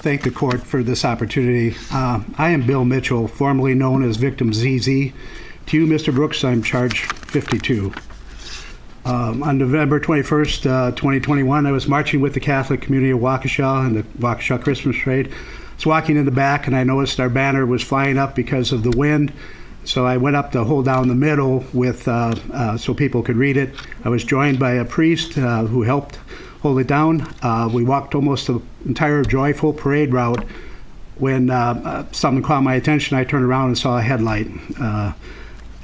thank the court for this opportunity. I am Bill Mitchell, formerly known as Victim ZZ. To you, Mr. Brooks, I'm charge 52. On November 21st, 2021, I was marching with the Catholic community of Waukesha in the Waukesha Christmas parade. I was walking in the back and I noticed our banner was flying up because of the wind. So I went up to hold down the middle with so people could read it. I was joined by a priest who helped hold it down. We walked almost the entire joyful parade route when something caught my attention. I turned around and saw a headlight.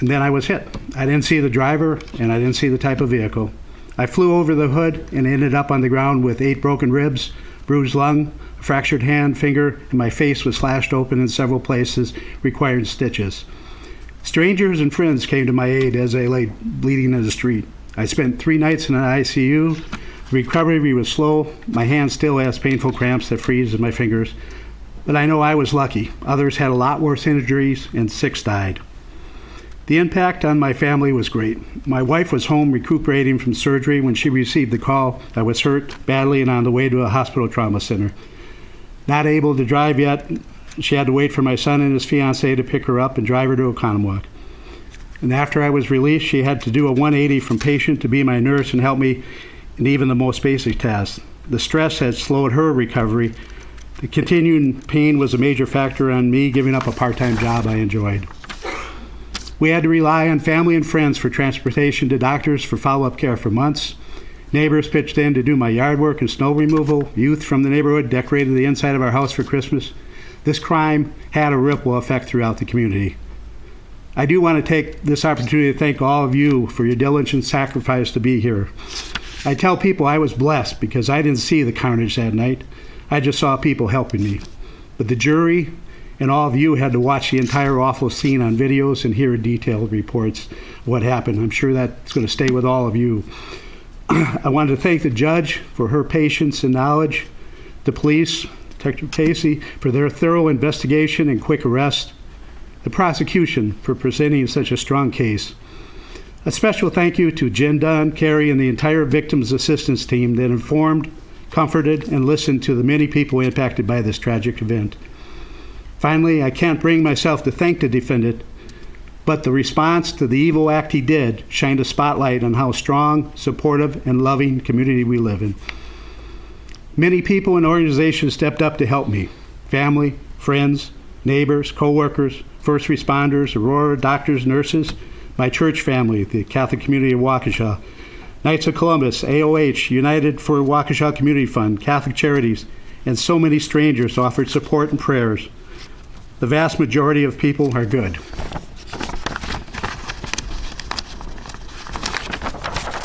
And then I was hit. I didn't see the driver and I didn't see the type of vehicle. I flew over the hood and ended up on the ground with 8 broken ribs, bruised lung, a fractured hand, finger, and my face was slashed open in several places, requiring stitches. Strangers and friends came to my aid as I lay bleeding in the street. I spent 3 nights in an ICU. The recovery was slow. My hand still has painful cramps that freeze in my fingers. But I know I was lucky. Others had a lot worse injuries and 6 died. The impact on my family was great. My wife was home recuperating from surgery when she received the call. I was hurt badly and on the way to a hospital trauma center. Not able to drive yet, she had to wait for my son and his fiancée to pick her up and drive her to Oconomowoc. And after I was released, she had to do a 180 from patient to be my nurse and help me in even the most basic tasks. The stress had slowed her recovery. The continuing pain was a major factor on me giving up a part-time job I enjoyed. We had to rely on family and friends for transportation to doctors for follow-up care for months. Neighbors pitched in to do my yard work and snow removal. Youth from the neighborhood decorated the inside of our house for Christmas. This crime had a ripple effect throughout the community. I do want to take this opportunity to thank all of you for your diligence and sacrifice to be here. I tell people I was blessed because I didn't see the carnage that night. I just saw people helping me. But the jury and all of you had to watch the entire awful scene on videos and hear detailed reports of what happened. I'm sure that's going to stay with all of you. I wanted to thank the judge for her patience and knowledge, the police, Detective Casey, for their thorough investigation and quick arrest, the prosecution for presenting such a strong case. A special thank you to Jen Dunn, Carrie, and the entire victims assistance team that informed, comforted, and listened to the many people impacted by this tragic event. Finally, I can't bring myself to thank the defendant, but the response to the evil act he did shined a spotlight on how strong, supportive, and loving community we live in. Many people and organizations stepped up to help me. Family, friends, neighbors, co-workers, first responders, Aurora, doctors, nurses, my church family, the Catholic community of Waukesha, Knights of Columbus, AOH, United for Waukesha Community Fund, Catholic Charities, and so many strangers offered support and prayers. The vast majority of people are good.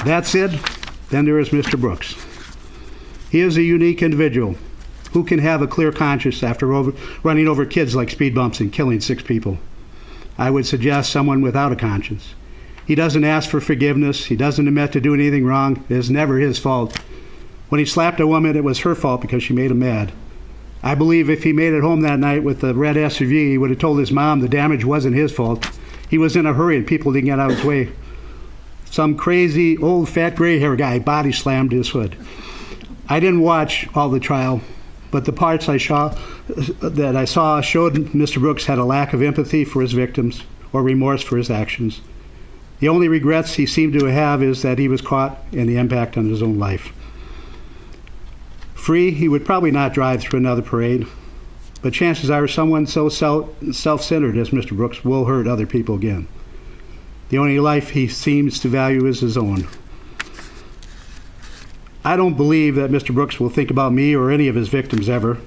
That said, then there is Mr. Brooks. He is a unique individual who can have a clear conscience after running over kids like speed bumps and killing 6 people. I would suggest someone without a conscience. He doesn't ask for forgiveness. He doesn't admit to doing anything wrong. It is never his fault. When he slapped a woman, it was her fault because she made him mad. I believe if he made it home that night with the red SUV, he would have told his mom the damage wasn't his fault. He was in a hurry and people didn't get out of his way. Some crazy, old, fat, gray hair guy body slammed his hood. I didn't watch all the trial, but the parts I saw showed Mr. Brooks had a lack of empathy for his victims or remorse for his actions. The only regrets he seemed to have is that he was caught and the impact on his own life. Free, he would probably not drive through another parade, but chances are someone so self-centered as Mr. Brooks will hurt other people again. The only life he seems to value is his own. I don't believe that Mr. Brooks will think about me or any of his victims ever.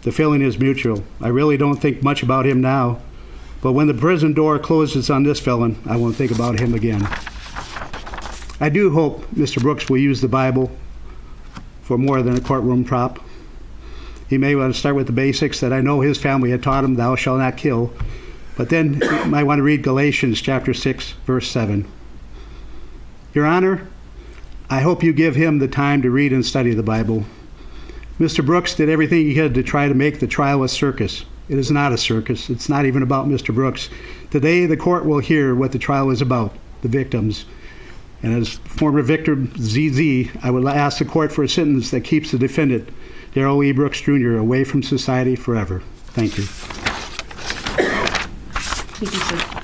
The feeling is mutual. I really don't think much about him now, but when the prison door closes on this felon, I won't think about him again. I do hope Mr. Brooks will use the Bible for more than a courtroom prop. He may want to start with the basics that I know his family had taught him, thou shalt not kill, but then you might want to read Galatians chapter 6, verse 7. Your Honor, I hope you give him the time to read and study the Bible. Mr. Brooks did everything he could to try to make the trial a circus. It is not a circus. It's not even about Mr. Brooks. Today, the court will hear what the trial is about, the victims. And as former victim ZZ, I would ask the court for a sentence that keeps the defendant, Darrell E. Brooks Jr., away from society forever. Thank you. Thank you, sir.